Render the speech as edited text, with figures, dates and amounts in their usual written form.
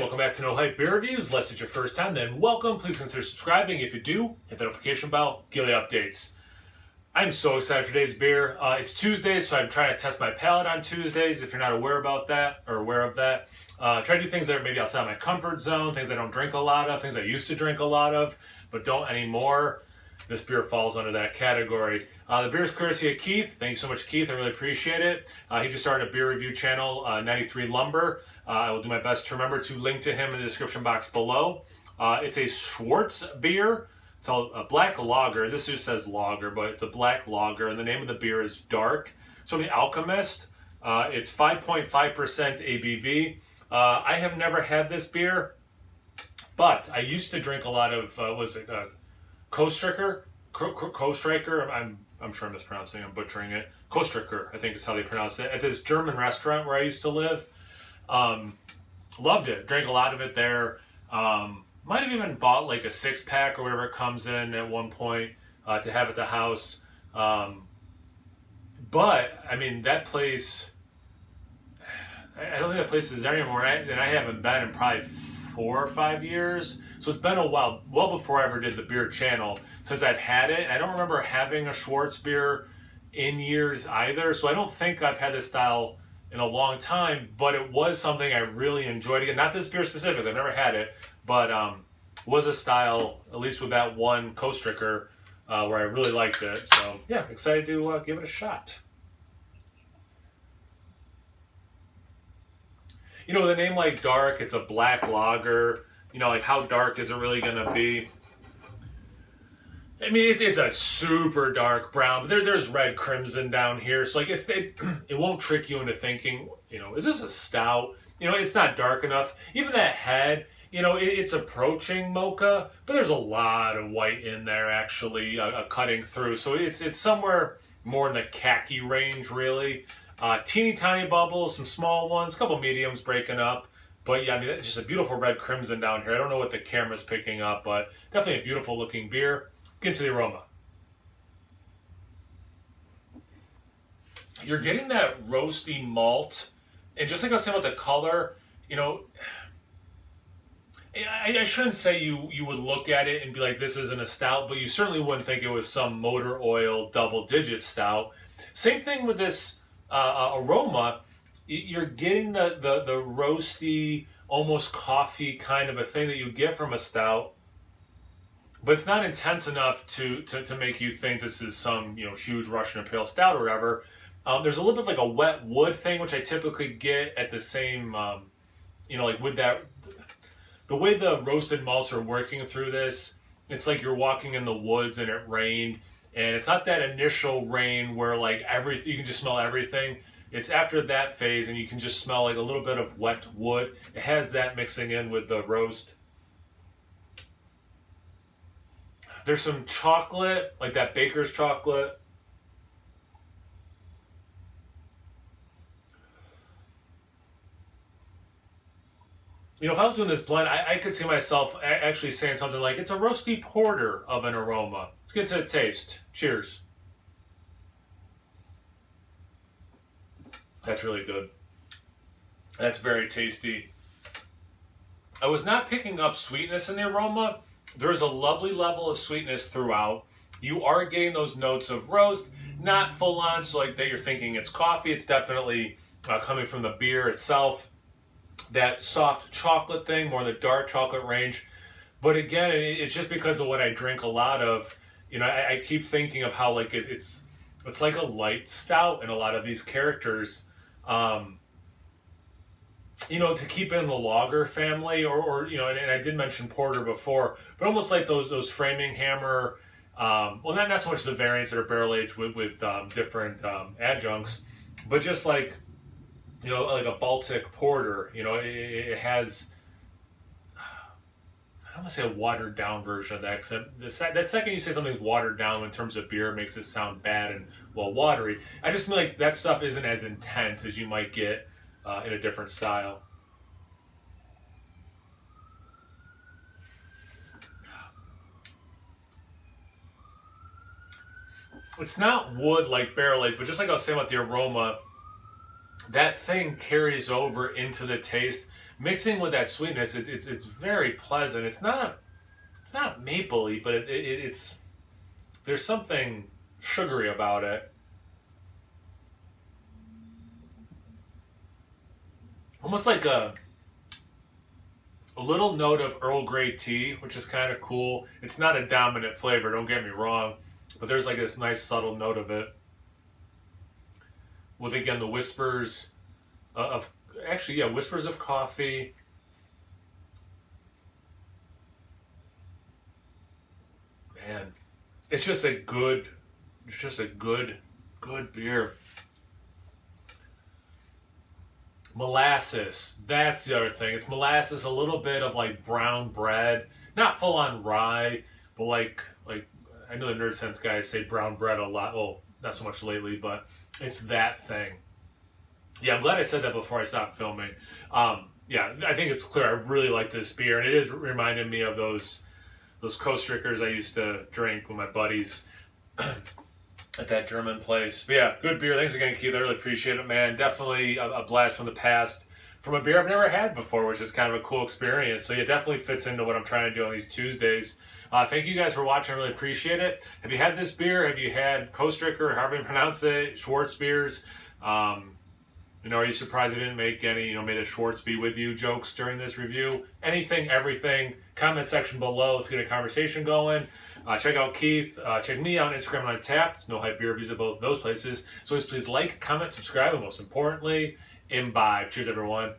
welcome back to No Hype Beer Reviews. Unless it's your first time, then welcome. Please consider subscribing. If you do, hit the notification bell, get the updates. I'm so excited for today's beer. It's Tuesday, so I'm trying to test my palate on Tuesdays. If you're not aware about that or aware of that, try to do things that are maybe outside my comfort zone, things I don't drink a lot of, things I used to drink a lot of, but don't anymore. This beer falls under that category. The beer is courtesy of Keith. Thank you so much, Keith. I really appreciate it. He just started a beer review channel, 93 Lumber. I will do my best to remember to link to him in the description box below. It's a Schwartz beer. It's a black lager. This just says lager, but it's a black lager, and the name of the beer is Dark. So the Alchemist. It's 5.5% ABV. I have never had this beer, but I used to drink a lot of, Kostriker? I'm sure I'm mispronouncing it, I'm butchering it. Kostriker, I think is how they pronounce it. At this German restaurant where I used to live. Loved it. Drank a lot of it there. Might have even bought like a 6-pack or whatever it comes in at one point to have at the house. But, I mean, that place, I don't think that place is there anymore. And I haven't been in probably 4 or 5 years. So it's been a while, well before I ever did the beer channel, since I've had it. I don't remember having a Schwartz beer in years either. So I don't think I've had this style in a long time, but it was something I really enjoyed. Again, not this beer specifically, I've never had it, but was a style, at least with that one Kostriker, where I really liked it. So yeah, excited to give it a shot. You know, with a name like Dark, it's a black lager. You know, like how dark is it really going to be? I mean, it's a super dark brown, but there's red crimson down here. So like it won't trick you into thinking, you know, is this a stout? You know, it's not dark enough. Even that head, you know, it's approaching mocha, but there's a lot of white in there actually cutting through. So it's somewhere more in the khaki range, really. Teeny tiny bubbles, some small ones, a couple mediums breaking up. But yeah, I mean, just a beautiful red crimson down here. I don't know what the camera's picking up, but definitely a beautiful looking beer. Get into the aroma. You're getting that roasty malt. And just like I was saying about the color, you know, I shouldn't say you would look at it and be like, this isn't a stout, but you certainly wouldn't think it was some motor oil double-digit stout. Same thing with this aroma. You're getting the roasty, almost coffee kind of a thing that you get from a stout, but it's not intense enough to make you think this is some, you know, huge Russian Imperial Stout or whatever. There's a little bit like a wet wood thing, which I typically get at the same, you know, like with that, the way the roasted malts are working through this, it's like you're walking in the woods and it rained, and it's not that initial rain where like everything, you can just smell everything. It's after that phase, and you can just smell like a little bit of wet wood. It has that mixing in with the roast. There's some chocolate, like that baker's chocolate. You know, if I was doing this blend, I could see myself actually saying something like, it's a roasty porter of an aroma. Let's get to the taste. Cheers. That's really good. That's very tasty. I was not picking up sweetness in the aroma. There's a lovely level of sweetness throughout. You are getting those notes of roast, not full on, so like that you're thinking it's coffee. It's definitely coming from the beer itself. That soft chocolate thing, more in the dark chocolate range. But again, it's just because of what I drink a lot of. You know, I keep thinking of how like it's like a light stout in a lot of these characters. You know, to keep it in the lager family, or you know, and I did mention porter before, but almost like those framing hammer, well, not so much the variants that are barrel aged with different adjuncts, but just like, you know, like a Baltic porter. You know, it has, I don't want to say a watered down version of that, except that second you say something's watered down in terms of beer, it makes it sound bad and, well, watery. I just feel like that stuff isn't as intense as you might get in a different style. It's not wood like barrel aged, but just like I was saying about the aroma, that thing carries over into the taste. mixing with that sweetness, it's very pleasant. It's not mapley, but it's there's something sugary about it. Almost like a little note of Earl Grey tea, which is kind of cool. It's not a dominant flavor, don't get me wrong, but there's like this nice subtle note of it. With again the whispers of actually, yeah, whispers of coffee. Man, it's just a good beer. Molasses. That's the other thing. It's molasses, a little bit of like brown bread, not full on rye, but like I know the Nerd Sense guys say brown bread a lot. Well, not so much lately, but it's that thing. Yeah, I'm glad I said that before I stopped filming. Yeah, I think it's clear. I really like this beer, and it is reminding me of those Coast Rickers I used to drink with my buddies at that German place. But yeah, good beer. Thanks again, Keith. I really appreciate it, man. Definitely a blast from the past. From a beer I've never had before, which is kind of a cool experience. So yeah, definitely fits into what I'm trying to do on these Tuesdays. Thank you guys for watching. I really appreciate it. Have you had this beer? Have you had Coast Ricker, however you pronounce it, Schwartz beers? Are you surprised I didn't make any, may the Schwartz be with you jokes during this review? Anything, everything. Comment section below. Let's get a conversation going. Check out Keith. Check me out on Instagram and Untapped. It's No Hype Beer Reviews at both those places. So please like, comment, subscribe, and most importantly, imbibe. Cheers, everyone.